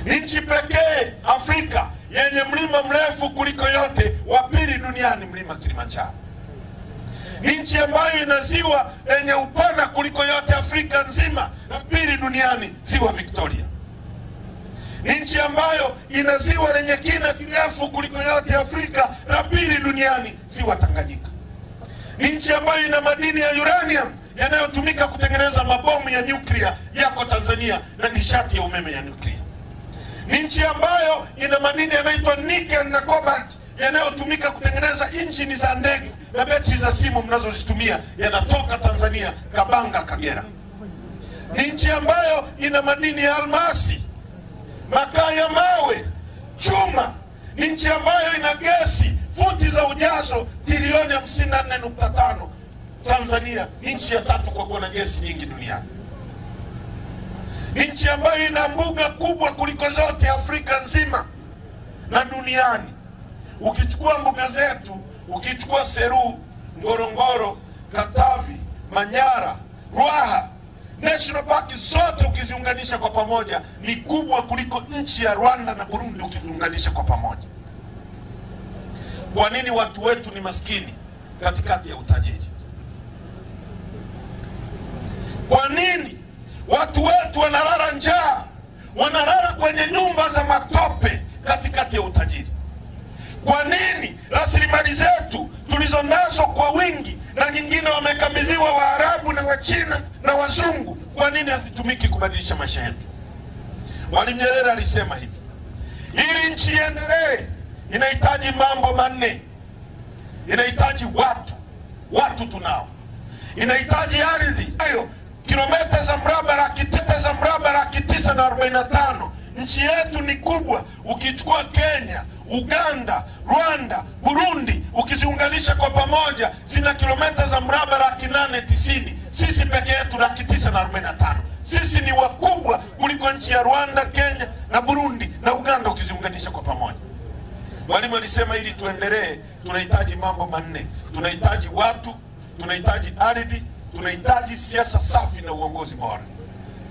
Nchi pekee Afrika yenye mlima mrefu kuliko yote, wa pili duniani, mlima Kilimanjaro. Nchi ambayo ina ziwa lenye upana kuliko yote Afrika nzima, la pili duniani, ziwa Victoria. Nchi ambayo ina ziwa lenye kina kirefu kuliko yote Afrika, la pili duniani, ziwa Tanganyika. Nchi ambayo ina madini ya uranium yanayotumika kutengeneza mabomu ya nyuklia, yako Tanzania, na nishati ya umeme ya nyuklia. Nchi ambayo ina madini yanaitwa nickel na cobalt yanayotumika kutengeneza injini za ndege na betri za simu mnazozitumia, yanatoka Tanzania, Kabanga, Kagera. Nchi ambayo ina madini ya almasi, makaa ya mawe, chuma. Nchi ambayo ina gesi futi za ujazo trilioni 54.5. Tanzania nchi ya 3 kwa kuwa na gesi nyingi duniani. Nchi ambayo ina mbuga kubwa kuliko zote Afrika nzima na duniani. Ukichukua mbuga zetu, ukichukua Seru, Ngorongoro, Katavi, Manyara, Ruaha, National Park zote ukiziunganisha kwa pamoja ni kubwa kuliko nchi ya Rwanda na Burundi ukiziunganisha kwa pamoja. Kwa nini watu wetu ni maskini katikati ya utajiri? Kwa nini watu wetu wanalala njaa, wanalala kwenye nyumba za matope katikati ya utajiri? Kwa nini rasilimali zetu tulizonazo kwa wingi na nyingine wamekabidhiwa Waarabu na Wachina na Wazungu, kwa nini hazitumiki kubadilisha maisha yetu? Mwalimu Nyerere alisema hivi: ili nchi iendelee inahitaji mambo manne. Inahitaji watu tunao. Inahitaji ardhi, hayo kilomita za mraba laki 945. Nchi yetu ni kubwa. Ukichukua Kenya, Uganda, Rwanda, Burundi, ukiziunganisha kwa pamoja zina kilomita za mraba laki 890. Sisi peke yetu laki 945. Sisi ni wakubwa kuliko nchi ya Rwanda, Kenya na Burundi na Uganda ukiziunganisha kwa pamoja. Mwalimu alisema ili tuendelee tunahitaji mambo manne. Tunahitaji watu, tunahitaji ardhi, tunahitaji siasa safi na uongozi bora.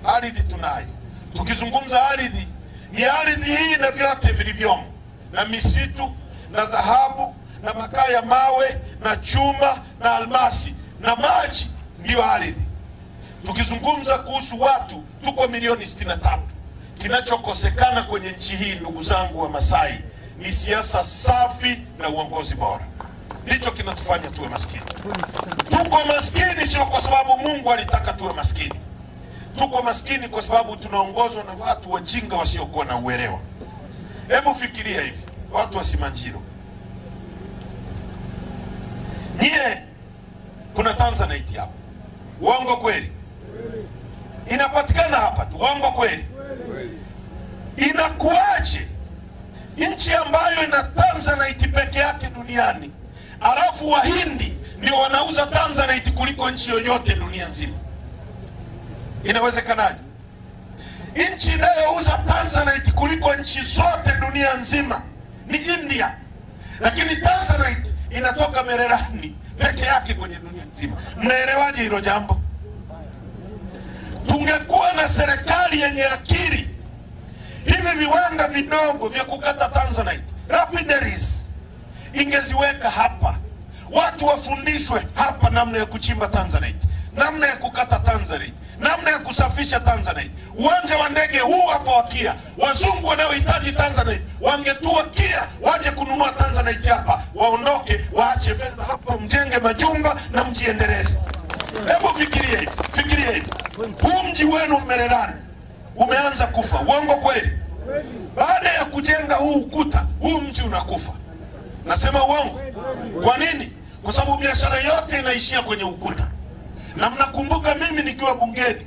Ardhi tunayo. Tukizungumza ardhi, ni ardhi hii na vyote vilivyomo, na misitu na dhahabu na makaa ya mawe na chuma na almasi na maji, ndio ardhi. Tukizungumza kuhusu watu, tuko milioni 63. Kinachokosekana kwenye nchi hii, ndugu zangu wa Masai, ni siasa safi na uongozi bora. Ndicho kinatufanya tuwe maskini. Tuko maskini sio kwa sababu Mungu alitaka tuwe maskini. Tuko maskini kwa sababu tunaongozwa na watu wajinga wasiokuwa na uelewa. Hebu fikiria hivi, watu wa Simanjiro. Nyie, kuna Tanzanite hapa. Uongo kweli? Inapatikana hapa tu. Uongo kweli? Inakuaje nchi ambayo ina Tanzanite peke yake duniani, alafu Wahindi ndio wanauza Tanzanite kuliko nchi yoyote dunia nzima? Inawezekanaje? Nchi inayouza Tanzanite kuliko nchi zote dunia nzima ni India, lakini Tanzanite inatoka Mererani peke yake kwenye dunia nzima. Mnaelewaje hilo jambo? Tungekuwa na serikali yenye akili, hivi viwanda vidogo vya kukata Tanzanite, rapidaries, ingeziweka hapa. Watu wafundishwe hapa namna ya kuchimba Tanzanite, namna ya kukata Tanzanite, namna ya kusafisha Tanzanite. Uwanja wa ndege huu hapa wa Kia, wazungu wanaohitaji Tanzanite wangetua Kia waje kununua Tanzanite hapa, waondoke, waache fedha hapa, mjenge majumba na mjiendeleze. Hebu fikiria hivi, fikiria hivi. Huu mji wenu Mererani umeanza kufa. Uongo kweli? Baada ya kujenga huu ukuta, huu mji unakufa. Nasema uongo? Kwa nini? Kwa sababu biashara yote inaishia kwenye ukuta. Na mnakumbuka mimi nikiwa bungeni,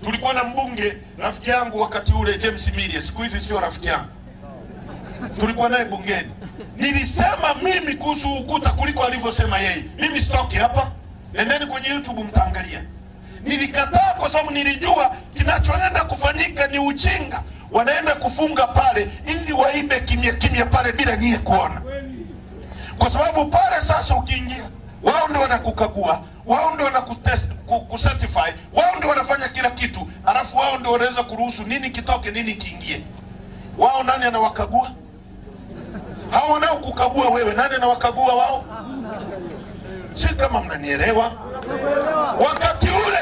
tulikuwa na mbunge rafiki yangu wakati ule, James Miria. Siku hizi sio rafiki yangu. Tulikuwa naye bungeni. Nilisema mimi kuhusu ukuta kuliko alivyosema yeye. Mimi sitoki hapa. Nendeni kwenye YouTube mtaangalia. Nilikataa kwa sababu nilijua kinachoenda kufanyika ni ujinga. Wanaenda kufunga pale ili waibe kimya kimya pale bila nyie kuona. Kwa sababu pale sasa ukiingia, wao ndio wanakukagua, wao ndio wanakucertify, wao ndio wanafanya kila kitu, alafu wao ndio wanaweza kuruhusu nini kitoke nini kiingie. Wao nani anawakagua? Hao wanao kukagua wewe, nani anawakagua wao? Si kama mnanielewa. Wakati ule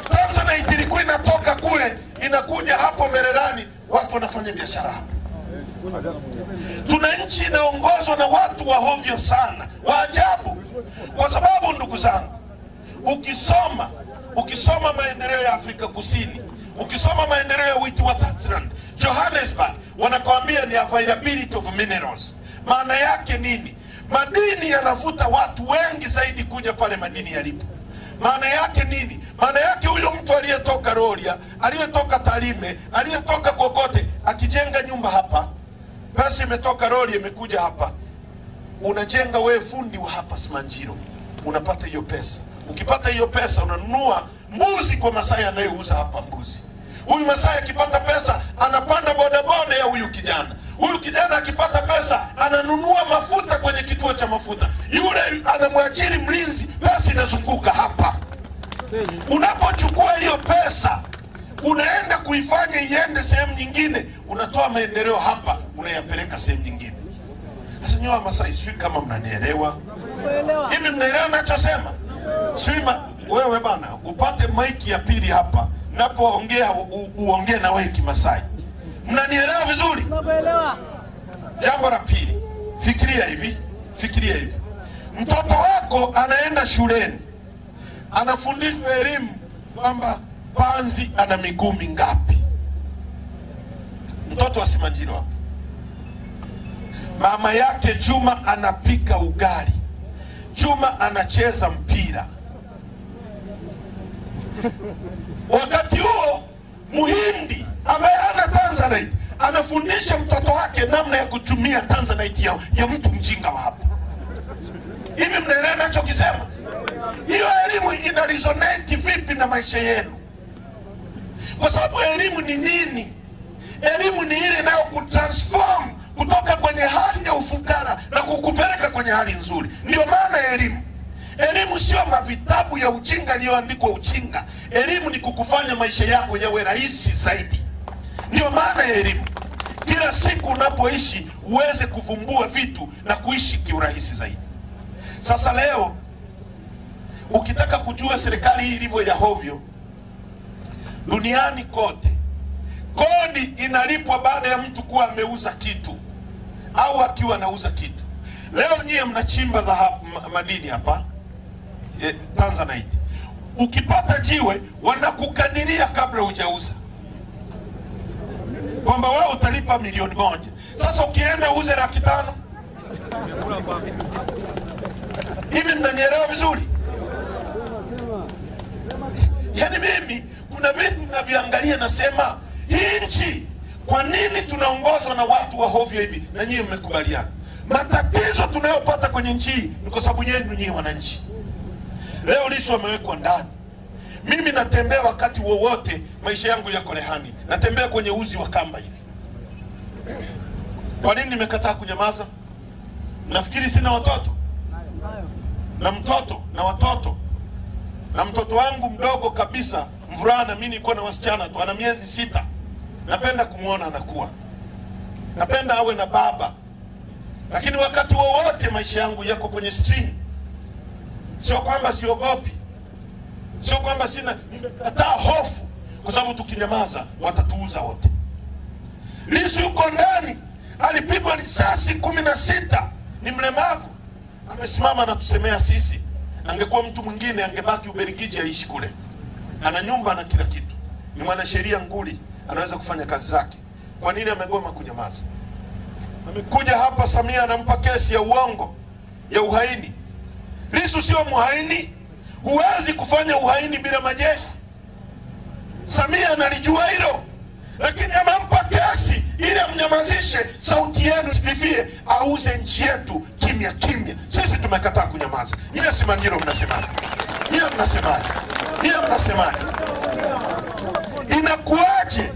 Tanzanite ilikuwa inatoka kule inakuja hapo Mererani, watu wanafanya biashara hapo. Tuna nchi inaongozwa na watu wa hovyo sana, wa ajabu. Kwa sababu ndugu zangu, ukisoma maendeleo ya Afrika Kusini, ukisoma maendeleo ya Witwatersrand, Johannesburg, wanakuambia ni availability of minerals. Maana yake nini? Madini yanavuta watu wengi zaidi kuja pale madini yalipo. Maana yake nini? Maana yake huyo mtu aliyetoka Rorya, aliyetoka Tarime, aliyetoka kokote, akijenga nyumba hapa, pesa imetoka Rorya imekuja hapa, unajenga wewe fundi wa hapa Simanjiro, unapata hiyo pesa. Ukipata hiyo pesa unanunua mbuzi kwa Masai anayeuza hapa mbuzi. Huyu Masai akipata pesa anapanda bodaboda ya huyu kijana. Huyu kijana akipata pesa ananunua mafuta kwenye kituo cha mafuta. Yule anamwajiri mlinzi, pesa inazunguka hapa. Unapochukua hiyo pesa unaenda kuifanya iende sehemu nyingine, unatoa maendeleo hapa unayapeleka sehemu nyingine. Sasa nyoa Masai, sio kama mnanielewa. Hivi mnaelewa ninachosema? Sima wewe bana, upate maiki ya pili hapa. Napoongea uongee na wewe Kimasai. Mnanielewa vizuri? Nakuelewa. Jambo la pili, fikiria hivi. Mtoto wako anaenda shuleni, anafundishwa elimu kwamba panzi ana miguu mingapi. Mtoto wa Simanjiro hapo, mama yake Juma anapika ugali, Juma anacheza mpira. Wakati huo Muhindi ambaye hana Tanzanite anafundisha mtoto wake namna ya kutumia Tanzanite ya mtu mjinga wa hapa. Hivi mnaelewa ninachokisema? Hiyo elimu ina resonate vipi na maisha yenu? Kwa sababu elimu ni nini? Elimu ni ile inayo kutransform kutoka kwenye hali ya ufukara na kukupeleka kwenye hali nzuri. Ndio maana ya elimu. Elimu sio mavitabu ya ujinga yaliyoandikwa ujinga. Elimu ni kukufanya maisha yako yawe rahisi zaidi. Ndio maana ya elimu. Kila siku unapoishi uweze kuvumbua vitu na kuishi kiurahisi zaidi. Sasa leo ukitaka kujua serikali hii ilivyo ya hovyo, duniani kote kodi inalipwa baada ya mtu kuwa ameuza kitu au akiwa anauza kitu. Leo nyie mnachimba madini hapa Tanzanite. Ukipata jiwe wanakukadiria kabla hujauza kwamba wewe utalipa $1,000,000. Sasa ukienda uze $500,000. Hivi mnanielewa vizuri? Yaani mimi kuna vitu ninaviangalia nasema, hii nchi kwa nini tunaongozwa na watu wa hovyo hivi? Na nyinyi mmekubaliana. Matatizo tunayopata kwenye nchi hii ni kwa sababu yenu nyinyi wananchi. Leo Lissu amewekwa ndani. Mimi natembea wakati wowote, maisha yangu yako rehani. Natembea kwenye uzi wa kamba hivi. Kwa nini nimekataa kunyamaza? Nafikiri sina watoto. Na mtoto na watoto. Na mtoto wangu mdogo kabisa, mvulana, mimi niko na wasichana tu, ana miezi 6. Napenda kumuona anakuwa. Napenda awe na baba. Lakini wakati wowote maisha yangu yako kwenye stream. Sio kwamba siogopi. Sio kwamba sina hata hofu, kwa sababu tukinyamaza watatuuza wote. Lissu yuko ndani, alipigwa risasi 16, ni mlemavu. Amesimama na kusemea sisi. Angekuwa mtu mwingine angebaki Ubelgiji aishi kule. Ana nyumba na kila kitu. Ni mwanasheria nguli, anaweza kufanya kazi zake. Kwa nini amegoma kunyamaza? Amekuja hapa Samia anampa kesi ya uongo, ya uhaini. Lissu sio muhaini. Huwezi kufanya uhaini bila majeshi. Samia analijua hilo, lakini amempa kesi ili amnyamazishe, sauti yenu isififie, auze nchi yetu kimya kimya. Sisi tumekataa kunyamaza. Nyie Simanjiro mnasemaje? Nyie mnasemaje? Inakuaje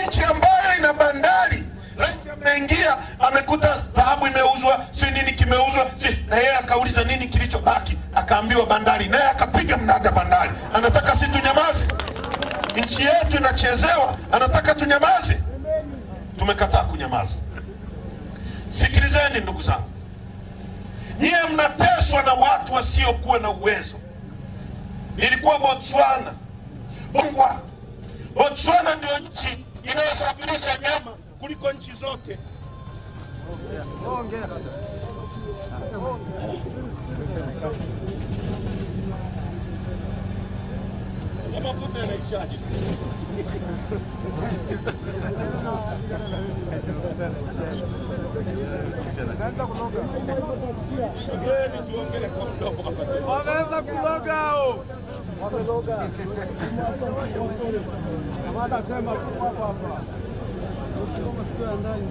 nchi ambayo ina bandari, rais ameingia amekuta dhahabu imeuzwa, si nini kimeuzwa, na yeye akauliza nini kilichobaki, akaambiwa bandari, naye akapiga mnada bandari. Anataka sisi tunyamaze? Nchi yetu inachezewa, anataka tunyamaze? tumekataa kunyamaza. Sikilizeni ndugu zangu, nyie mnateswa na watu wasiokuwa na uwezo. Nilikuwa Botswana. Botswana ndio nchi inayosafirisha nyama kuliko nchi zote. Mafuta yanaishaje? Sogeni tuongee kwa mdomo hapa. Wanaanza kuloga hao. Wameloga. Kamata sema hapa hapa. Kama ndani.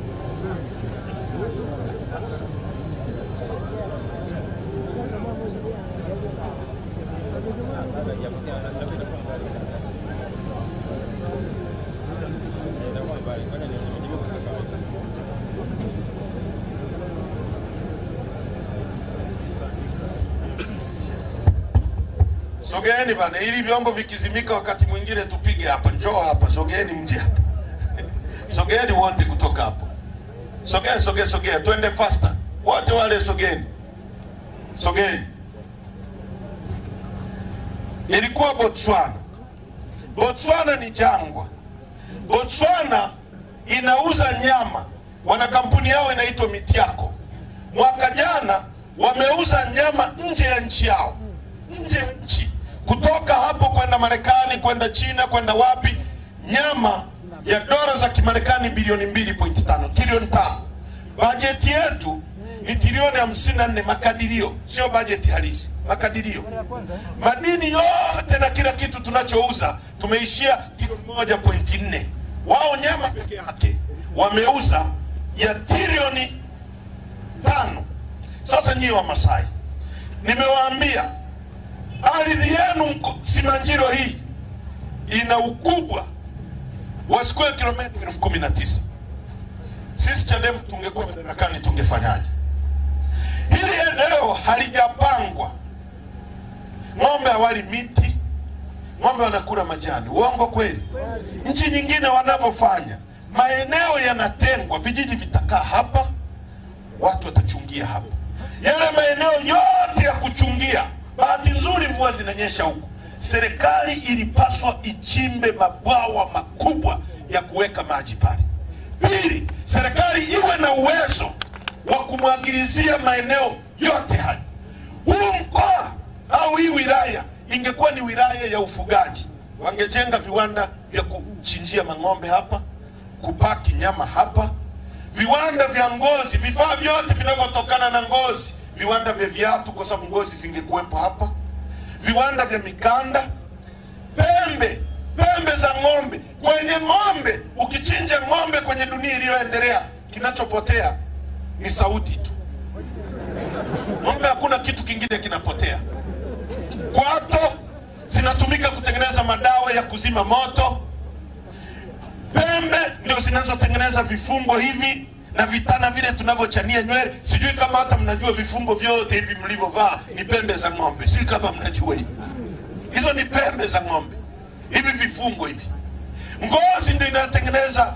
Sogeni bana, ili vyombo vikizimika wakati mwingine tupige hapa. Njoo hapa, sogeni mje hapa. Sogeni wote kutoka hapo. Sogea, twende faster. Wote wale sogeni. Ilikuwa Botswana. Botswana ni jangwa. Botswana inauza nyama. Wana kampuni yao inaitwa Mitiako. Mwaka jana wameuza nyama nje ya nchi yao. Nje ya nchi. Kutoka hapo kwenda Marekani, kwenda China, kwenda wapi, nyama ya dola za Kimarekani bilioni 2.5, trilioni 5. Bajeti yetu ni trilioni 54, makadirio, sio bajeti halisi, makadirio. Madini yote na kila kitu tunachouza tumeishia trilioni 1.4. Wao nyama peke yake wameuza ya trilioni 5. Sasa nyie wa Masai, nimewaambia ardhi yenu Simanjiro hii ina ukubwa wa square kilomita 19,000. Sisi Chadema tungekuwa madarakani tungefanyaje? Hili eneo halijapangwa. Ng'ombe hawali miti, ng'ombe wanakula majani. Uongo kweli? Nchi nyingine wanavyofanya, maeneo yanatengwa, vijiji vitakaa hapa, watu watachungia hapa. Yale maeneo yote ya kuchungia, bahati nzuri mvua zinanyesha huko. Serikali ilipaswa ichimbe mabwawa makubwa ya kuweka maji pale. Pili, serikali iwe na uwezo wa kumwagilizia maeneo yote haya. Huu mkoa au hii wilaya ingekuwa ni wilaya ya ufugaji, wangejenga viwanda vya kuchinjia mang'ombe hapa, kupaki nyama hapa, viwanda vya ngozi, vifaa vyote vinavyotokana na ngozi, viwanda vya viatu kwa sababu ngozi zingekuwepo hapa, viwanda vya mikanda, pembe za ng'ombe. Kwenye ng'ombe, ukichinja ng'ombe kwenye dunia iliyoendelea, kinachopotea ni sauti tu. Ng'ombe hakuna kitu kingine kinapotea. Kwato zinatumika kutengeneza madawa ya kuzima moto. Pembe ndio zinazotengeneza vifungo hivi na vitana vile tunavyochania nywele. Sijui kama hata mnajua vifungo vyote hivi mlivyovaa ni pembe za ng'ombe. Sijui kama mnajua hivi. Hizo ni pembe za ng'ombe. Hivi vifungo hivi. Ngozi ndio inayotengeneza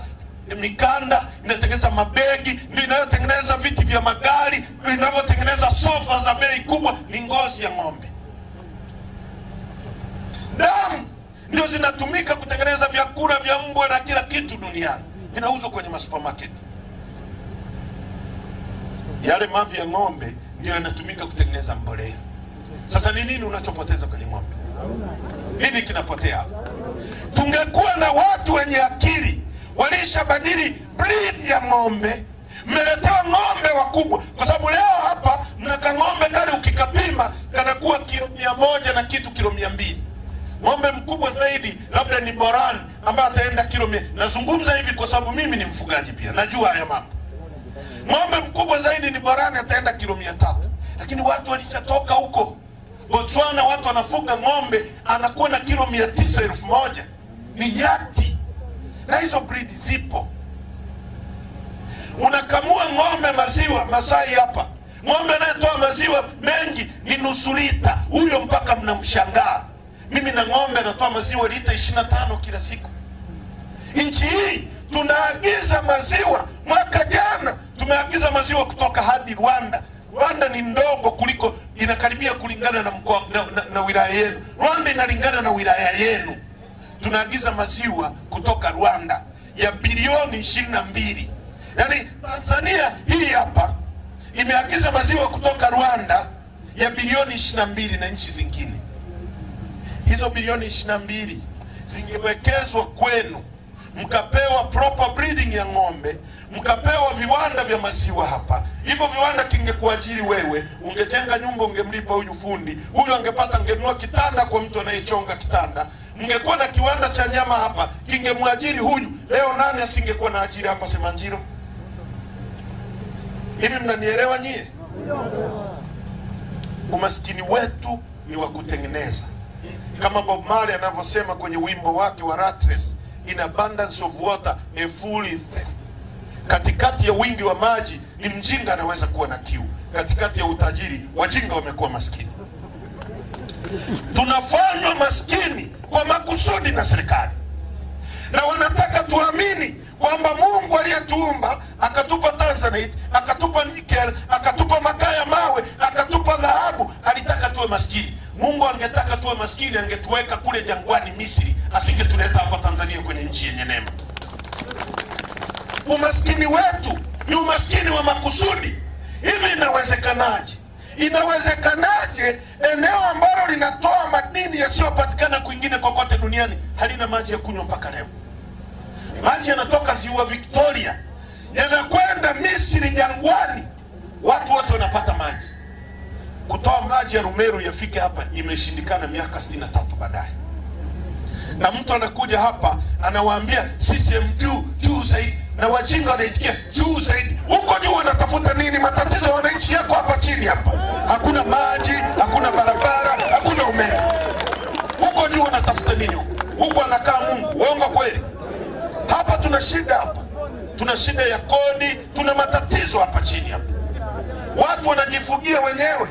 mikanda, inatengeneza mabegi, ndio inayotengeneza viti vya magari, ndio inavyotengeneza sofa za bei kubwa, ni ngozi ya ng'ombe. Damu ndio zinatumika kutengeneza vyakula vya mbwa na kila kitu duniani. Vinauzwa kwenye masupermarket. Yale mavi ya ng'ombe ndio yanatumika kutengeneza mbolea. Sasa ni nini unachopoteza kwenye ng'ombe? Nini kinapotea? Tungekuwa na watu wenye akili, walishabadili breed ya ng'ombe, mmeletewa ng'ombe wakubwa. Kwa sababu leo hapa mnaka ng'ombe kale ukikapima kanakuwa kilo 100 na kitu kilo 200. Ng'ombe mkubwa zaidi labda ni Borani ambaye ataenda kilo 100. Nazungumza hivi kwa sababu mimi ni mfugaji pia, najua haya mambo. Ng'ombe mkubwa zaidi ni Borani, ataenda kilo 300. Lakini watu walishatoka huko. Botswana watu wanafuga ng'ombe anakuwa na kilo 900, 1000. Ni nyati. Na hizo breed zipo. Unakamua ng'ombe maziwa Masai hapa. Ng'ombe anayetoa maziwa mengi ni nusu lita. Huyo mpaka mnamshangaa. Mimi na ng'ombe anatoa maziwa lita 25 kila siku. Nchi hii tunaagiza maziwa. Mwaka jana tumeagiza maziwa kutoka hadi Rwanda. Rwanda ni ndogo kuliko, inakaribia kulingana na mkoa na wilaya yenu. Rwanda inalingana na wilaya yenu. Tunaagiza maziwa kutoka Rwanda ya bilioni 22. Yaani Tanzania hii hapa imeagiza maziwa kutoka Rwanda ya bilioni 22 na nchi zingine. Hizo bilioni 22 zingewekezwa kwenu, mkapewa proper breeding ya ng'ombe, mkapewa viwanda vya maziwa hapa. Hivyo viwanda kingekuajiri wewe, ungejenga nyumba, ungemlipa huyu fundi, huyu angepata, angenunua kitanda kwa mtu anayechonga kitanda. Mngekuwa na kiwanda cha nyama hapa, kingemwajiri huyu. Leo nani asingekuwa na ajira hapa Simanjiro? Hivi mnanielewa nyie? Umaskini wetu ni wa kutengeneza. Kama Bob Marley anavyosema kwenye wimbo wake wa Rattles, in abundance of water a fool is thirsty. Katikati ya wingi wa maji ni mjinga anaweza kuwa na kiu. Katikati ya utajiri wajinga wamekuwa maskini. Tunafanywa maskini kwa makusudi na serikali, na wanataka tuamini kwamba Mungu aliyetuumba akatupa Tanzanite, akatupa nickel, akatupa makaa ya mawe, akatupa dhahabu, alitaka tuwe maskini. Mungu angetaka tuwe maskini, angetuweka kule jangwani Misri, asingetuleta hapa Tanzania kwenye nchi yenye neema. Umaskini wetu ni umaskini wa makusudi. Hivi inawezekanaje? Inawezekanaje eneo ambalo linatoa madini yasiyopatikana kwingine kokote duniani halina maji ya kunywa mpaka leo? Maji yanatoka ziwa Victoria yanakwenda Misri jangwani, watu wote wanapata maji. Kutoa maji ya Rumeru yafike hapa imeshindikana miaka 63 baadaye. Na mtu anakuja hapa anawaambia CCM juu zaidi, na wajinga wanaitikia juu zaidi. Huko juu wanatafuta nini? Matatizo ya wananchi yako hapa chini hapa. Hakuna maji, hakuna barabara, hakuna umeme. Huko juu wanatafuta nini huko? Huko anakaa Mungu. Uongo kweli? Hapa tuna shida hapa. Tuna shida ya kodi, tuna matatizo hapa chini hapa. Watu wanajifugia wenyewe.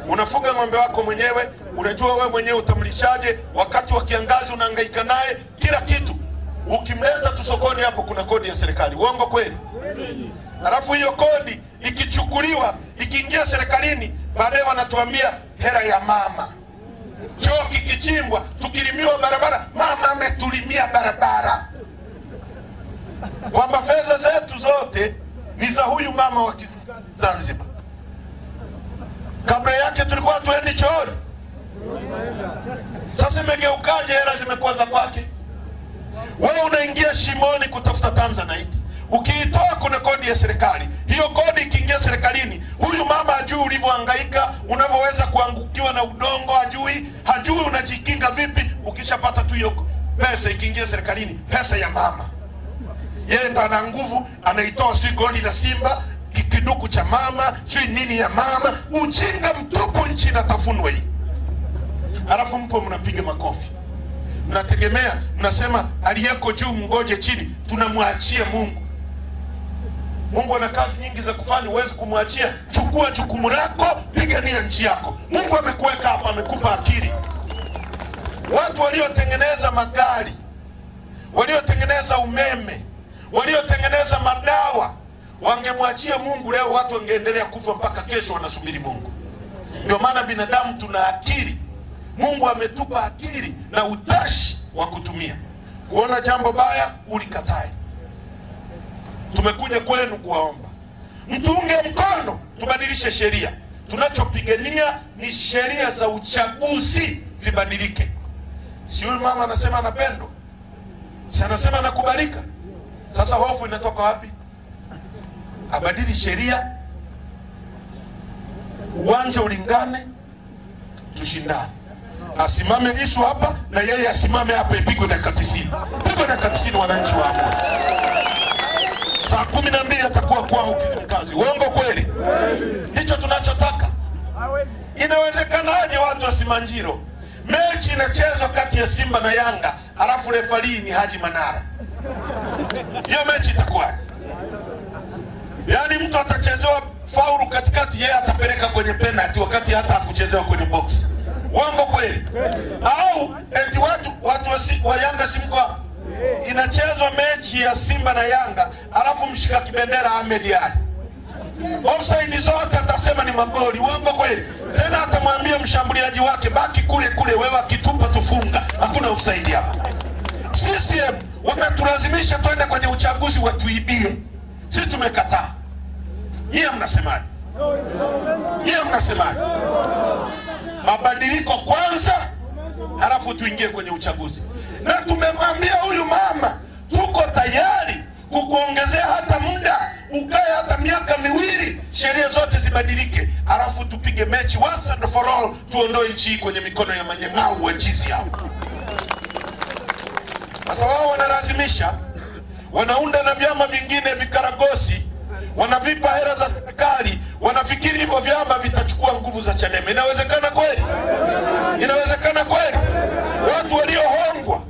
Unafuga ng'ombe wako mwenyewe, unajua wewe mwenyewe utamlishaje. Wakati wa kiangazi unahangaika naye kila kitu. Ukimleta tu sokoni hapo kuna kodi ya serikali. Uongo kweli? Alafu hiyo kodi ikichukuliwa, ikiingia serikalini, baadaye wanatuambia hela ya mama. Choo kikichimbwa, tukilimiwa barabara, mama ametulimia barabara. Kwamba fedha zetu zote ni za huyu mama wa Zanzibar. Kabla yake tulikuwa tuendi chooni. Sasa imegeukaje? Hela zimekuwa za kwake. Wewe unaingia shimoni kutafuta Tanzanite. Ukiitoa kuna kodi ya serikali. Hiyo kodi ikiingia serikalini, huyu mama hajui ulivyohangaika, unavyoweza kuangukiwa na udongo hajui unajikinga vipi. Ukishapata tu hiyo pesa ikiingia serikalini, pesa ya mama, yeye ndo ana nguvu, anaitoa si goli la Simba, kiduku cha mama, si nini ya mama. Ujinga mtupu, nchi inatafunwa hii. Alafu mpo mnapiga makofi. Mnategemea, mnasema aliyeko juu mngoje chini. Tunamwachia Mungu. Mungu ana kazi nyingi za kufanya, huwezi kumwachia. Chukua jukumu lako, pigania nchi yako. Mungu amekuweka hapa, amekupa akili. Watu waliotengeneza magari, waliotengeneza umeme, waliotengeneza madawa, wangemwachia Mungu, leo watu wangeendelea kufa mpaka kesho wanasubiri Mungu. Ndio maana binadamu tuna akili. Mungu ametupa akili na utashi wa kutumia. Kuona jambo baya ulikatae. Tumekuja kwenu kuwaomba mtuunge mkono tubadilishe sheria. Tunachopigania ni sheria za uchaguzi zibadilike. Si huyu mama anasema anapendwa, si anasema anakubalika. Sasa hofu inatoka wapi? Abadili sheria, uwanja ulingane, tushindane. Asimame Lissu hapa na yeye asimame hapa, ipigwe dakika 90. Pigwe dakika 90 wananchi waamue. Saa 12 atakuwa kwao Kizimkazi. Uongo kweli? Hicho tunachotaka. Inawezekanaje watu wa Simanjiro mechi inachezwa kati ya Simba na Yanga, alafu refari ni Haji Manara? Hiyo mechi itakuwa, yaani mtu atachezewa faulu katikati, yeye atapeleka kwenye penalty wakati hata hakuchezewa kwenye box. Uongo kweli? Au eti watu wa Yanga simko Inachezwa mechi ya Simba na Yanga, alafu mshika kibendera Ahmed Ally, offside zote atasema ni magoli. Uongo kweli? Tena atamwambia mshambuliaji wake, baki kule kule, wewe akitupa tufunga, hakuna offside hapa. CCM wanatulazimisha twende kwenye uchaguzi watuibie. Sisi tumekataa. Yeye mnasemaje? Yeye mnasemaje? Mabadiliko kwanza, halafu tuingie kwenye uchaguzi. Na tumemwambia huyu mama, tuko tayari kukuongezea hata muda, ukae hata miaka miwili, sheria zote zibadilike, halafu tupige mechi once and for all, tuondoe nchi hii kwenye mikono ya manyang'au wa chizi hao. Sasa wao wanalazimisha, wanaunda na vyama vingine vikaragosi, wanavipa hela za serikali, wanafikiri hivyo vyama vitachukua nguvu za Chadema. Inawezekana kweli? Inawezekana kweli? Watu waliohongwa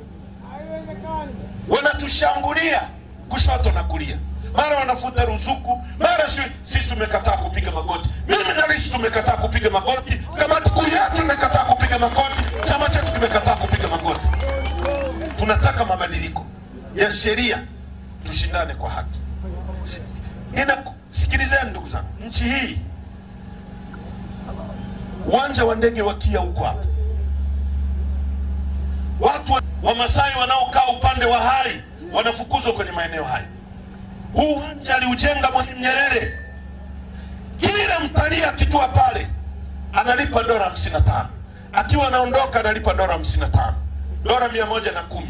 wanatushambulia kushoto na kulia, mara wanafuta ruzuku, mara sisi tumekataa kupiga magoti. Mimi na Lissu tumekataa kupiga magoti, kamati kuu yetu tumekataa kupiga magoti, chama chetu kimekataa kupiga magoti. Tunataka mabadiliko ya sheria, tushindane kwa haki. Sikilizeni ndugu zangu, nchi hii, uwanja wa ndege wa Kia huko hapa, watu wa Masai wanaokaa upande wa Hai wanafukuzwa kwenye maeneo haya. Huu uwanja aliujenga Mwalimu Nyerere. Kila mtalii akitua pale analipa dola 55, akiwa anaondoka analipa dola 55, dola 110.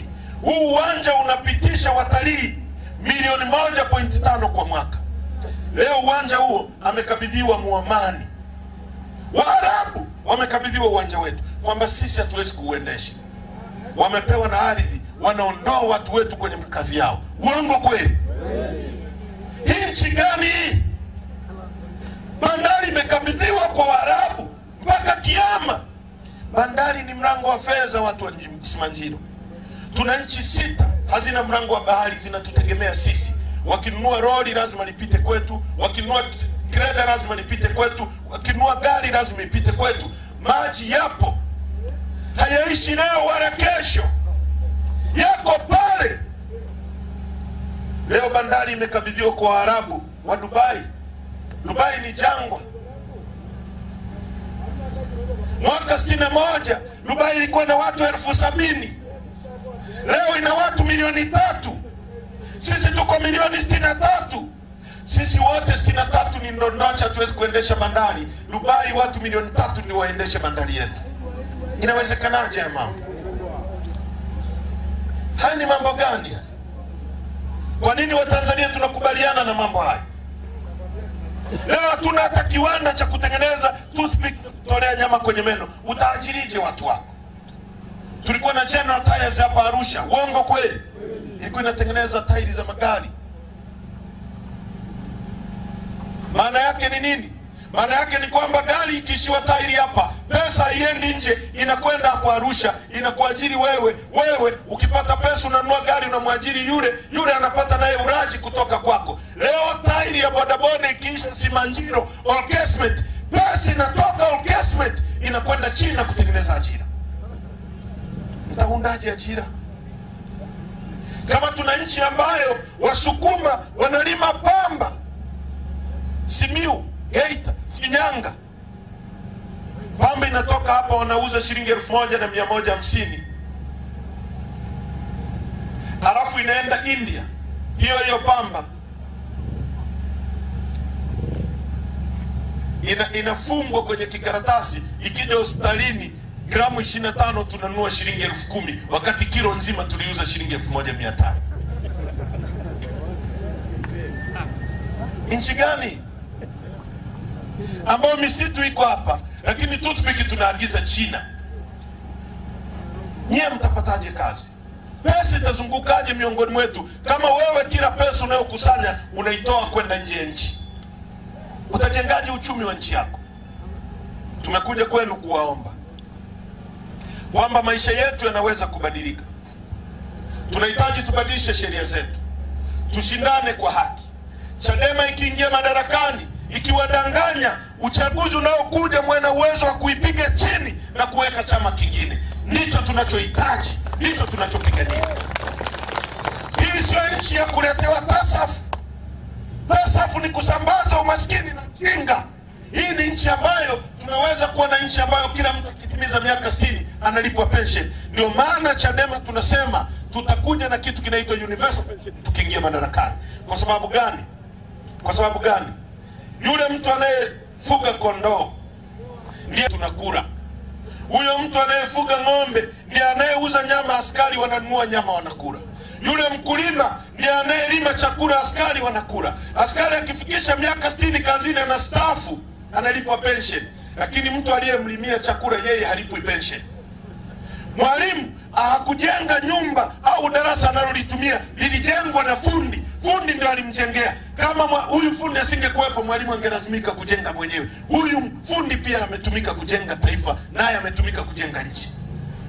Huu uwanja unapitisha watalii milioni 1.5 kwa mwaka. Leo uwanja huo amekabidhiwa Muamani. Waarabu wamekabidhiwa uwanja wetu kwamba sisi hatuwezi kuuendesha. Wamepewa na ardhi, wanaondoa watu wetu kwenye makazi yao. Uongo kweli? Hii nchi gani hii? Bandari imekabidhiwa kwa Waarabu mpaka kiama. Bandari ni mlango wa fedha, watu wa Simanjiro. Tuna nchi 6 hazina mlango wa bahari, zinatutegemea sisi. Wakinunua roli lazima lipite kwetu, wakinunua greda lazima lipite kwetu, wakinunua gari lazima ipite kwetu. Maji yapo, hayaishi leo wala kesho, yako pale. Leo bandari imekabidhiwa kwa Waarabu wa Dubai. Dubai ni jangwa. Mwaka 61 Dubai ilikuwa na watu 70,000. Leo ina watu milioni 3. Sisi tuko milioni 63. Sisi wote 63 ni ndondocha, tuwezi kuendesha bandari. Dubai watu milioni 3 ndio waendeshe bandari yetu. Inawezekanaje ya mambo? Haya ni mambo gani? Kwa nini Watanzania tunakubaliana na mambo haya? Leo hatuna hata kiwanda cha kutengeneza toothpick kutolea nyama kwenye meno. Utaajirije watu wako? Tulikuwa na General Tyres hapa Arusha. Uongo kweli? Ilikuwa inatengeneza tairi za magari. Maana yake ni nini? Maana yake ni kwamba gari ikishiwa tairi hapa, pesa haiendi nje, inakwenda hapo Arusha, inakuajiri wewe. Wewe ukipata pesa unanunua gari, unamwajiri yule anapata naye uraji kutoka kwako. Leo tairi ya bodaboda ikiisha Simanjiro Olkesmet, pesa inatoka Olkesmet inakwenda China kutengeneza ajira. Mtaundaje ajira? Kama tuna nchi ambayo Wasukuma wanalima pamba, Simiu, Geita, Shinyanga, pamba inatoka hapa wanauza shilingi 1,150, halafu inaenda India. Hiyo pamba inafungwa kwenye kikaratasi, ikija hospitalini gramu 25 tunanunua shilingi 10,000, wakati kilo nzima tuliuza shilingi 1,500. Nchi gani ambayo misitu iko hapa lakini toothpick tunaagiza China? Nyie mtapataje kazi? Pesa itazungukaje miongoni mwetu kama wewe kila pesa unayokusanya unaitoa kwenda nje ya nchi? Utajengaje uchumi wa nchi yako? Tumekuja kwenu kuwaomba kwamba maisha yetu yanaweza kubadilika. Tunahitaji tubadilishe sheria zetu, tushindane kwa haki. Chadema ikiingia madarakani, ikiwadanganya, uchaguzi unaokuja mwana uwezo wa kuipiga chini na kuweka chama kingine. Ndicho tunachohitaji, ndicho tunachopigania. sio nchi ya kuletewa tasafu. Tasafu ni kusambaza umaskini na jinga. Hii ni nchi ambayo tunaweza kuwa na nchi ambayo kila mtu akitimiza miaka 60 analipwa pension. Ndio maana Chadema tunasema tutakuja na kitu kinaitwa universal pension tukiingia madarakani. Kwa sababu gani? Kwa sababu gani? Yule mtu anayefuga kondoo ndiye tunakula. Huyo mtu anayefuga ng'ombe ndiye anayeuza nyama, askari wananunua nyama wanakula. Yule mkulima ndiye anayelima chakula, askari wanakula. Askari akifikisha miaka 60 kazini anastaafu, analipwa pension. Lakini mtu aliyemlimia chakula yeye halipwi pension. Mwalimu hakujenga nyumba au darasa analolitumia, lilijengwa na fundi. Fundi ndio alimjengea. Kama huyu fundi asingekuwepo, mwalimu angelazimika kujenga mwenyewe. Huyu fundi pia ametumika kujenga taifa, naye ametumika kujenga nchi.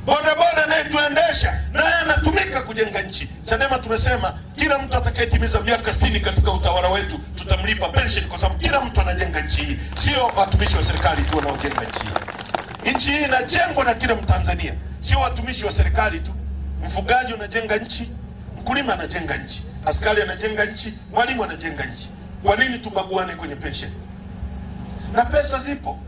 Bodaboda naye tuendesha, naye anatumika kujenga nchi. Chadema tumesema kila mtu atakayetimiza miaka 60 katika utawala wetu tutamlipa pension, kwa sababu kila mtu anajenga nchi hii, sio watumishi wa serikali tu wanaojenga nchi hii. Nchi hii inajengwa na kila Mtanzania, sio watumishi wa serikali tu. Mfugaji unajenga nchi, mkulima anajenga nchi, askari anajenga nchi, mwalimu anajenga nchi. Kwa nini tubaguane kwenye pension? Na pesa zipo.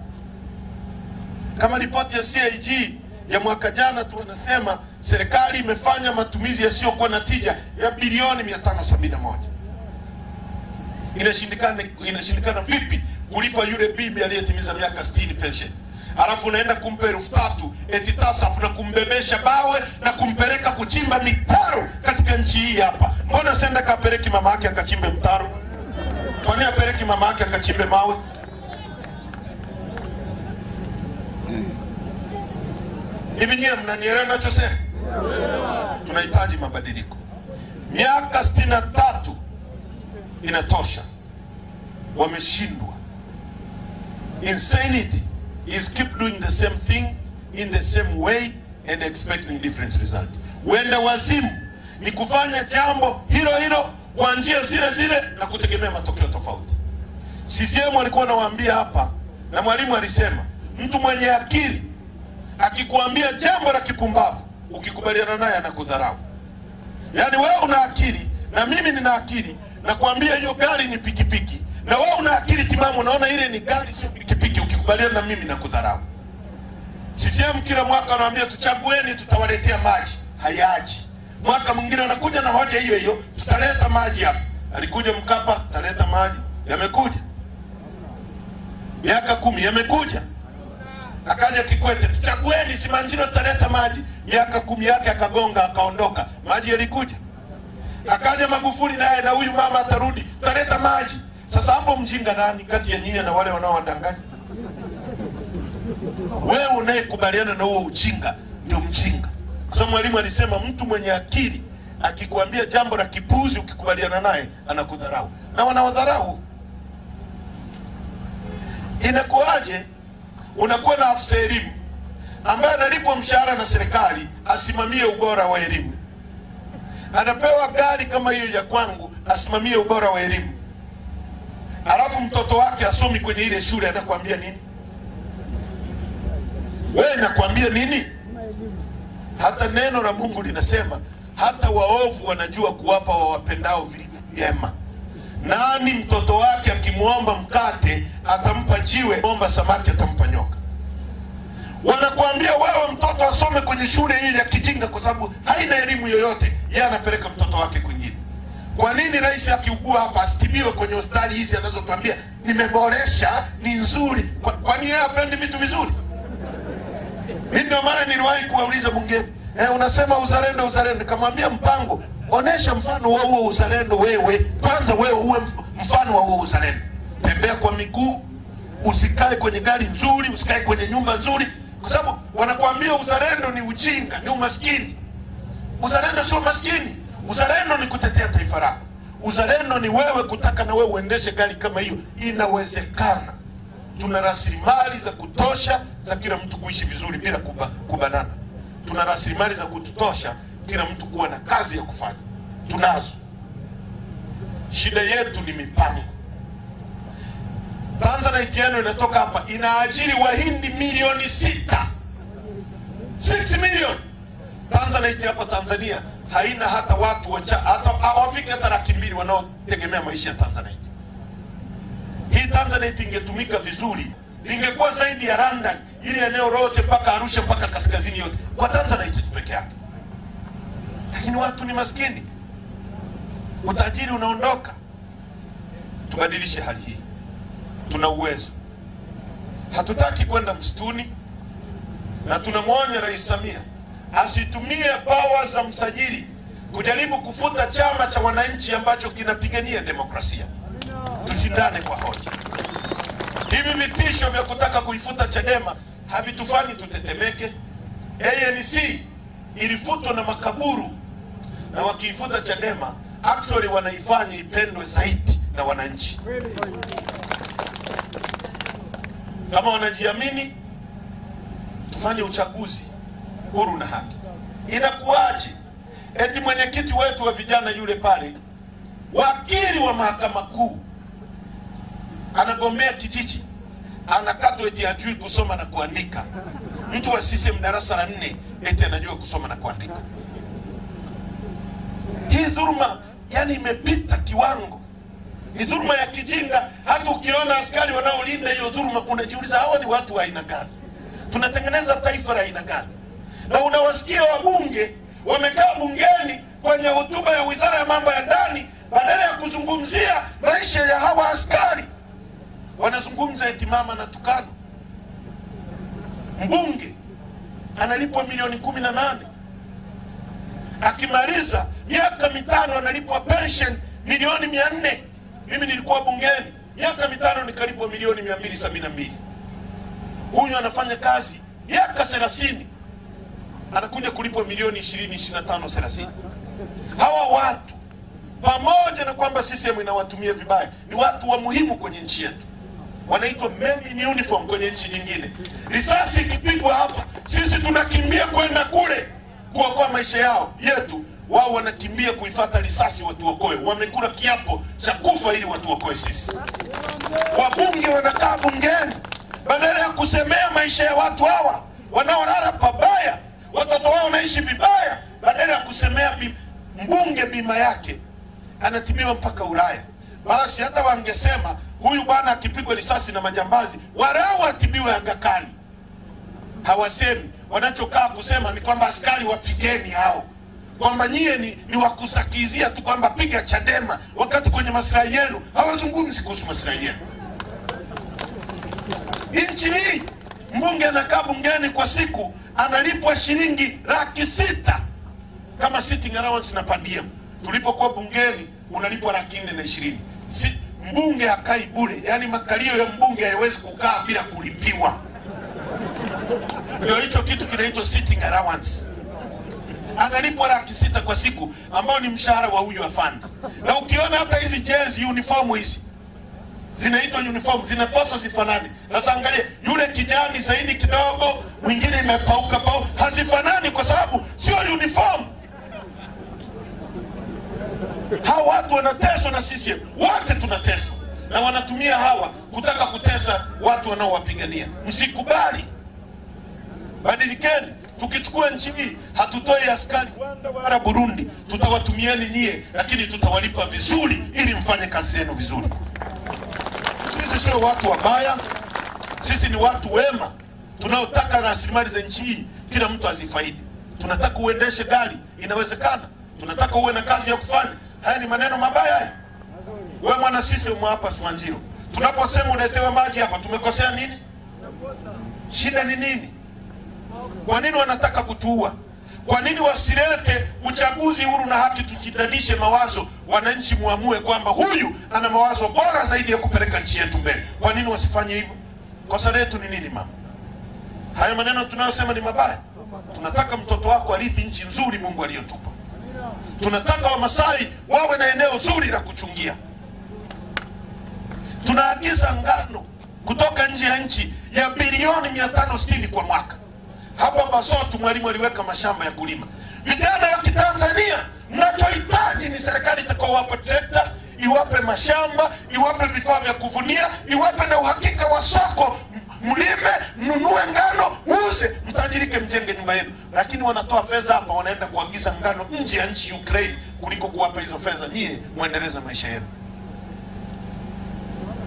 Kama ripoti ya CAG ya mwaka jana tu wanasema serikali imefanya matumizi yasiyokuwa na tija ya bilioni 571. Inashindikana vipi kulipa yule bibi aliyetimiza miaka 60 pension? Alafu unaenda kumpa 3,000 eti tasafu na kumbebesha bawe na kumpeleka kuchimba mitaro katika nchi hii hapa. Mbona senda kapeleki mama yake akachimbe mtaro? Kwa nini apeleki mama yake akachimbe mawe? Hivi nyie mnanielewa ninachosema? Tunahitaji mabadiliko. Miaka 63 inatosha. Wameshindwa. Insanity is keep doing the same thing in the same way and expecting different result. Wenda wazimu ni kufanya jambo hilo hilo kwa njia zile zile na kutegemea matokeo tofauti. CCM walikuwa nawaambia hapa, na mwalimu alisema mtu mwenye akili akikuambia jambo la kipumbavu, ukikubaliana naye anakudharau. Yaani wewe una akili na mimi nina akili, na kuambia hiyo gari ni pikipiki, na wewe una akili timamu unaona ile ni gari sio pikipiki, ukikubaliana na mimi nakudharau. CCM kila mwaka anawaambia tuchagueni tutawaletea maji, hayaji. Mwaka mwingine anakuja na hoja hiyo hiyo, tutaleta maji hapa. Alikuja Mkapa, tutaleta maji, yamekuja. Miaka 10 yamekuja. Akaja Kikwete, tuchagueni Simanjiro tutaleta maji. Miaka 10 yake akagonga akaondoka, maji yalikuja. Akaja Magufuli naye na huyu mama atarudi, tutaleta maji. Sasa hapo mjinga nani kati ya nyinyi na wale wanaowadanganya? Wewe unayekubaliana na huo ujinga ndio mjinga. Kwa sababu mwalimu alisema mtu mwenye akili akikwambia jambo la kipuzi, ukikubaliana naye anakudharau. Na wanawadharau. Inakuaje unakuwa na afisa elimu ambaye analipwa mshahara na serikali asimamie ubora wa elimu, anapewa gari kama hiyo ya kwangu asimamie ubora wa elimu, alafu mtoto wake asomi kwenye ile shule, anakuambia nini? Wewe nakwambia nini? Hata neno la Mungu linasema hata waovu wanajua kuwapa wawapendao vilivyo vyema. Nani mtoto wake akimuomba mkate atampa jiwe, omba samaki atampa nyoka? Wanakuambia wewe mtoto asome kwenye shule hii ya kijinga kwa sababu haina elimu yoyote, yeye anapeleka mtoto wake kwingine. Kwa nini rais akiugua hapa asitibiwe kwenye hospitali hizi anazotuambia nimeboresha, ni nzuri? Kwa nini yeye hapendi vitu vizuri? Mimi ndio maana niliwahi kuwauliza bungeni, unasema uzalendo uzalendo, nikamwambia Mpango, onesha mfano wa huo uzalendo wewe. Kwanza wewe uwe mfano wa huo uzalendo. Tembea kwa miguu, usikae kwenye gari nzuri, usikae kwenye nyumba nzuri, kwa sababu wanakuambia uzalendo ni ujinga, ni umaskini. Uzalendo sio maskini. Uzalendo ni kutetea taifa lako. Uzalendo ni wewe kutaka na wewe uendeshe gari kama hiyo. Inawezekana. Tuna rasilimali za kutosha za kila mtu kuishi vizuri bila kubanana. Tuna rasilimali za kutosha kila mtu kuwa na kazi ya kufanya. Tunazo. Shida yetu ni mipango. Tanzania inatoka hapa inaajiri Wahindi milioni 6. 6 milioni. Tanzania hapa Tanzania haina hata watu hata hawafiki hata 200,000 wanaotegemea maisha ya Tanzanite. Hii Tanzanite ingetumika vizuri, ingekuwa zaidi ya London, ili eneo lote mpaka Arusha mpaka kaskazini yote kwa Tanzanite peke yake. Lakini watu ni maskini, utajiri unaondoka. Tubadilishe hali hii. Tuna uwezo. Hatutaki kwenda msituni, na tunamwonya Rais Samia asitumie power za msajili kujaribu kufuta chama cha wananchi ambacho kinapigania demokrasia. Tushindane kwa hoja. Hivi vitisho vya kutaka kuifuta Chadema havitufanyi tutetemeke. ANC ilifutwa na makaburu, na wakiifuta Chadema actually wanaifanya ipendwe zaidi na wananchi. Kama wanajiamini, tufanye uchaguzi huru na haki. Inakuwaje eti mwenyekiti wetu wa vijana yule pale, wakili wa mahakama kuu, anagombea kijiji, anakatwa eti hajui kusoma na kuandika? Mtu wa CCM darasa la 4 eti anajua kusoma na kuandika. Hii dhuluma yani imepita kiwango. Ni dhuluma ya kijinga. Hata ukiona askari wanaolinda hiyo dhuluma unajiuliza hawa ni watu wa aina gani? Tunatengeneza taifa la aina gani? Na unawasikia wabunge wamekaa bungeni kwenye hotuba ya Wizara ya Mambo ya Ndani, badala ya kuzungumzia maisha ya hawa askari wanazungumza eti mama na tukano. Mbunge analipwa milioni 18, akimaliza miaka 5 analipwa pension milioni 400. Mimi nilikuwa bungeni miaka 5 nikalipwa milioni 272. Huyu anafanya kazi miaka 30 anakuja kulipwa milioni 20, 25, 30. Hawa watu pamoja na kwamba CCM inawatumia vibaya, ni watu wa muhimu kwenye nchi yetu. Wanaitwa men in uniform kwenye nchi nyingine. Risasi ikipigwa hapa, sisi tunakimbia kwenda kule kuokoa maisha yao yetu. Wao wanakimbia kuifuata risasi watuokoe. Wamekula kiapo cha kufa ili watuokoe sisi. Wabunge wanakaa bungeni badala ya kusemea maisha ya watu hawa wanaolala pabaya, watoto wao wanaishi vibaya, badala ya kusemea mbunge bima yake anatibiwa mpaka Ulaya. Basi hata wangesema huyu bwana akipigwa risasi na majambazi warao atibiwe Aga Khan. Hawasemi. Wanachokaa kusema ni kwamba askari wapigeni hao, kwamba nyie ni wakusakizia tu kwamba piga Chadema, wakati kwenye maslahi yenu hawazungumzi kuhusu maslahi yenu. Nchi hii mbunge anakaa bungeni kwa siku analipwa shilingi 600,000 kama sitting allowance na per diem. Tulipokuwa bungeni unalipwa 420,000. Mbunge hakai bure, yani makalio ya mbunge haiwezi kukaa bila kulipiwa. Ndio hicho kitu kinaitwa sitting allowance. Analipwa 600,000 kwa siku, ambao ni mshahara wa huyu afande. Na ukiona hata hizi jezi uniform hizi zinaitwa uniform, zinapaswa zifanane. Sasa angalia, yule kijani zaidi kidogo, mwingine imepauka hazifanani kwa sababu sio uniform. Hawa watu wanateswa na CCM, wote tunateswa, na wanatumia hawa kutaka kutesa watu wanaowapigania. Msikubali. Badilikeni. Tukichukua nchi hii hatutoi askari Rwanda wala Burundi, tutawatumieni nyie, lakini tutawalipa vizuri ili mfanye kazi zenu vizuri. Sisi sio watu wabaya, sisi ni watu wema tunaotaka rasilimali za nchi hii kila mtu azifaidi. Tunataka uendeshe gari, inawezekana. Tunataka uwe na kazi ya kufanya. Haya ni maneno mabaya haya. Wewe mwana sisi hapa Simanjiro, tunaposema uletewe maji hapa tumekosea nini? Shida ni nini? Kwa nini wanataka kutuua? Kwa nini wasilete uchaguzi huru na haki, tushindalishe mawazo, wananchi muamue kwamba huyu ana mawazo bora zaidi ya kupeleka nchi yetu mbele? Kwa nini wasifanye hivyo? Kosa letu ni nini mama? Haya maneno tunayosema ni mabaya. Tunataka mtoto wako arithi nchi nzuri Mungu aliyotupa. Tunataka Wamasai wawe na eneo zuri la kuchungia. Tunaagiza ngano kutoka nje ya nchi ya bilioni 560 kwa mwaka. Hapa Basotu Mwalimu aliweka mashamba ya kulima. Vijana wa Kitanzania, mnachohitaji ni serikali itakayowapa trekta, iwape mashamba, iwape vifaa vya kuvunia, iwape na uhakika wa soko mlime, mnunue ngano, uuze, mtajirike, mjenge nyumba yenu. Lakini wanatoa fedha hapa, wanaenda kuagiza ngano nje ya nchi Ukraine kuliko kuwapa hizo fedha nyie muendeleze maisha yenu.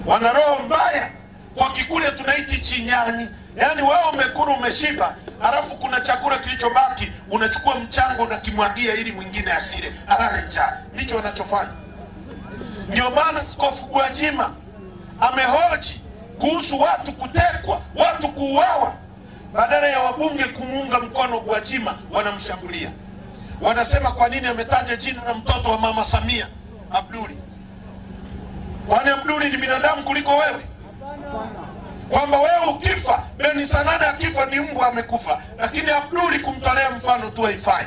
Wana roho mbaya. Kwa Kikuria tunaiti chinyani. Yaani wewe umekula umeshiba, alafu kuna chakula kilichobaki unachukua mchango na kimwagia ili mwingine asile, alale njaa. Ndicho wanachofanya. Ndio maana Askofu Gwajima amehoji kuhusu watu kutekwa, watu kuuawa. Badala ya wabunge kumuunga mkono Gwajima, wanamshambulia. Wanasema kwa nini ametaja jina la mtoto wa Mama Samia, Abduli? Kwani Abduli ni binadamu kuliko wewe? Kwamba wewe ukifa, Beni Sanane akifa ni mbwa amekufa, lakini Abduli kumtolea mfano tu haifai.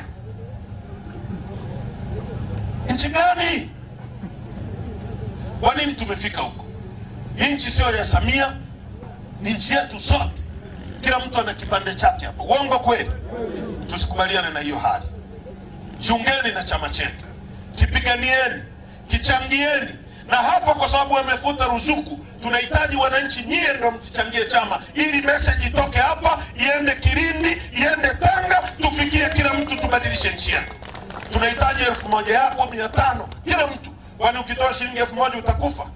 Nchi gani? Kwa nini tumefika huko? Nchi sio ya Samia, ni nchi yetu sote. Kila mtu ana kipande chake hapo. Uongo kweli? Tusikubaliane na hiyo hali. Jiungeni na chama chetu. Kipiganieni, kichangieni. Na hapa kwa sababu wamefuta ruzuku, tunahitaji wananchi nyie ndio mchangie chama ili message itoke hapa, iende Kilindi, iende Tanga, tufikie kila mtu, tubadilishe nchi yetu. Tunahitaji 1000 yako 500 kila mtu. Kwani ukitoa shilingi 1000 utakufa?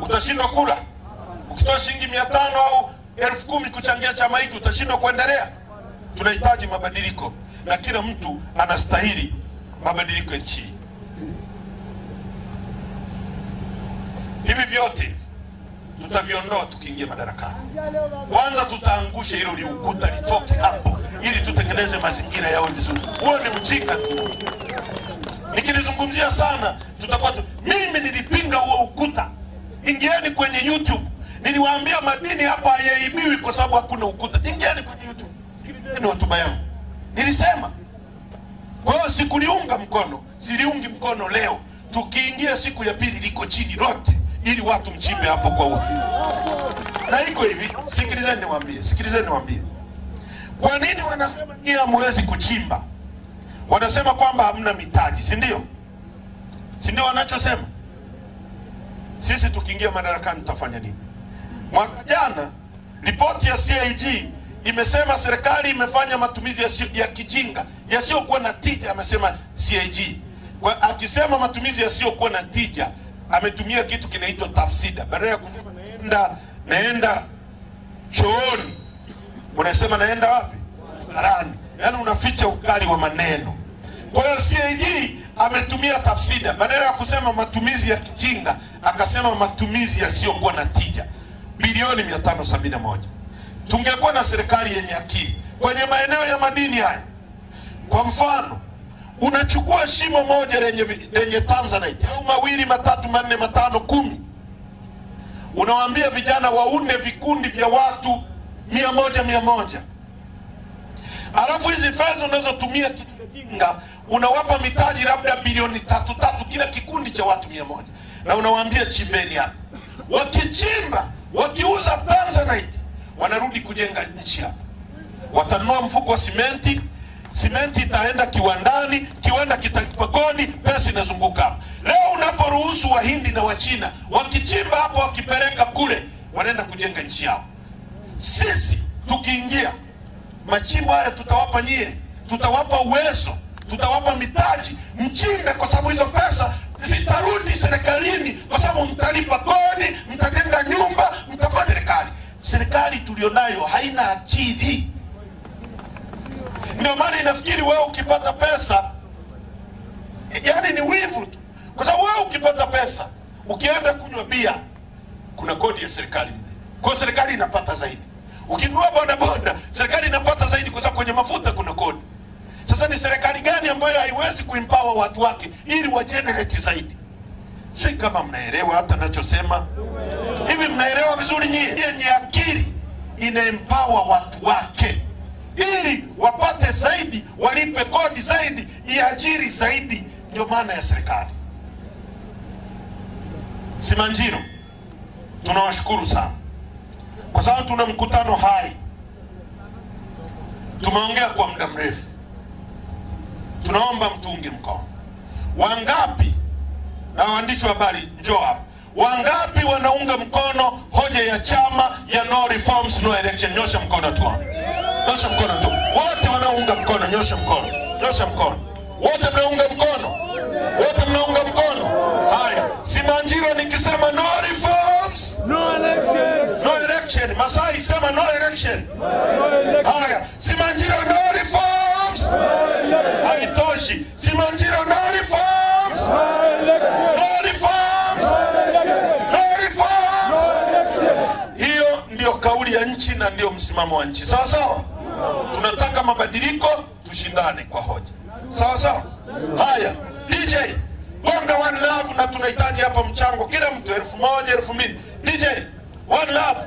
Utashindwa kula? Ukitoa shilingi 500 au 10,000 kuchangia chama hiki utashindwa kuendelea? Tunahitaji mabadiliko na kila mtu anastahili mabadiliko nchi. Hivi vyote tutaviondoa tukiingia madarakani. Kwanza tutaangusha hilo liukuta litoke hapo ili tutengeneze mazingira yao vizuri. Huo ni ujinga tu. Nikilizungumzia sana tutakuwa mimi nilipinga huo ukuta. Ingieni kwenye YouTube. Niliwaambia madini hapa hayaibiwi kwa sababu hakuna ukuta. Ingieni kwenye YouTube. Sikilizeni hotuba yangu. Nilisema. Kwa hiyo sikuliunga mkono, siliungi mkono leo. Tukiingia siku ya pili liko chini lote ili watu mchimbe hapo kwa wote. Na iko hivi, sikilizeni niwaambie. Kwa nini wanasema nyie hamwezi kuchimba? Wanasema kwamba hamna mitaji, si ndio? Si ndio wanachosema? Sisi tukiingia madarakani tutafanya nini? Mwaka jana ripoti ya CAG imesema serikali imefanya matumizi ya kijinga, yasiyokuwa na tija, amesema CAG. Kwa akisema matumizi yasiyokuwa na tija, ametumia kitu kinaitwa tafsida. Badala ya kusema naenda chooni, unasema naenda wapi? Sarani. Yaani unaficha ukali wa maneno. Kwa hiyo CAG ametumia tafsida. Badala ya kusema matumizi ya kijinga, akasema matumizi yasiyokuwa na tija. Bilioni 571. Tungekuwa na serikali yenye akili kwenye maeneo ya madini haya. Kwa mfano, unachukua shimo moja lenye Tanzanite au 2, 3, 4, 5, 10. Unawaambia vijana waunde vikundi vya watu 100. Alafu hizi fedha unazotumia kijinga unawapa mitaji labda bilioni 3 kila kikundi cha watu 100. Na unawaambia chimbeni hapa. Wakichimba, wakiuza Tanzanite, wanarudi kujenga nchi hapa. Watanunua mfuko wa simenti itaenda kiwandani, kiwanda kitalipa kodi, pesa inazunguka hapa. Leo unaporuhusu Wahindi na Wachina wakichimba hapo, wakipeleka kule, wanaenda kujenga nchi yao. Sisi tukiingia machimbo haya, tutawapa nyie, tutawapa uwezo, tutawapa mitaji, mchimbe, kwa sababu hizo pesa zitarudi serikalini, kwa sababu mtalipa kodi, mtajenga nyumba, mtafanya serikali. Serikali tulionayo haina akili. Ndio maana inafikiri wewe ukipata pesa, yaani ni wivu tu. Kwa sababu wewe ukipata pesa, ukienda kunywa bia, kuna kodi ya serikali. Kwa hiyo serikali inapata zaidi. Ukinunua bodaboda, serikali inapata zaidi kwa sababu kwenye mafuta kuna kodi. Sasa ni serikali gani ambayo haiwezi kuempower watu wake ili wagenerate zaidi? Sio kama mnaelewa hata ninachosema. Hivi mnaelewa vizuri nyinyi? Yenye akili inaempower watu wake ili wapate zaidi, walipe kodi zaidi, iajiri zaidi. Ndio maana ya serikali. Simanjiro, tunawashukuru sana kwa sababu tuna mkutano hai. Tumeongea kwa muda mrefu. Tunaomba mtuunge mkono. Wangapi, na waandishi wa habari njoo hapa, Wangapi wanaunga mkono hoja ya chama ya no reforms no election? Nyosha mkono tu. Nyosha mkono tu. Wote wanaunga mkono, nyosha mkono. Nyosha mkono. Wote mnaunga mkono. Wote mnaunga mkono. Haya, Simanjiro nikisema no reforms no election. No election. Masai sema no election. Haya, Simanjiro no reforms. Haitoshi. Simanjiro no reforms. No reforms. No reforms. Hiyo ndio kauli ya nchi na ndio msimamo wa nchi. Sawa sawa? Tunataka mabadiliko, tushindane kwa hoja. Sawa sawa? Haya, DJ, gonga One Love na tunahitaji hapa mchango kila mtu 1000, 2000. DJ, One Love.